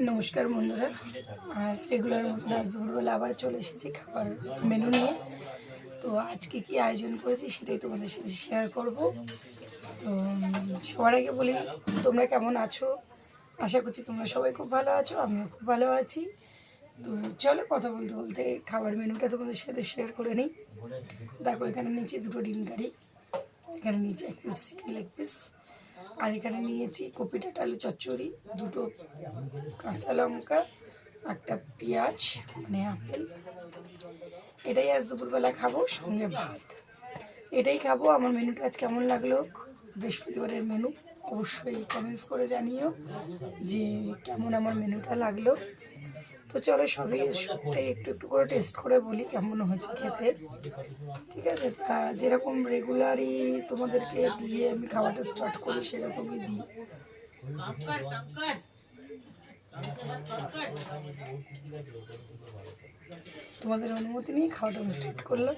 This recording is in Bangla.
নমস্কার বন্ধুরা। আর রেগুলার মতন আজ দুপুরবেলা আবার চলে এসেছি খাবার মেনু নিয়ে। তো আজকে কি আয়োজন করেছি সেটাই তোমাদের সাথে শেয়ার করব। তো সবার আগে বলি, তোমরা কেমন আছো? আশা করছি তোমরা সবাই খুব ভালো আছো, আমিও খুব ভালো আছি। তো চলো কথা বলতে বলতে খাবার মেনুটা তোমাদের সাথে শেয়ার করে নিই। দেখো, এখানে নিচে দুটো ডিম কারি, এখানে নিচে এক পিস চিকেন লেগ পিস, আর এখানে নিয়েছি কপি ডাঁটা আলু চচ্চড়ি, দুটো কাঁচা লঙ্কা, একটা পেঁয়াজ মানে আপেল। এটাই আজ দুপুরবেলা খাবো, সঙ্গে ভাত। এটাই খাবো। আমার মেনুটা আজ কেমন লাগলো, বৃহস্পতিবারের মেনু, অবশ্যই কমেন্টস করে জানিও যে কেমন আমার মেনুটা লাগলো। তো চলো সবটাই একটু একটু করে টেস্ট করে বলি কেমন হয়েছে খেতে। ঠিক আছে, তা যেরকম রেগুলারই তোমাদেরকে দিয়ে আমি খাওয়াটা স্টার্ট করি সেরকমই দিই। তোমাদের অনুমতি নিয়ে খাওয়াটা আমি স্টার্ট করলাম।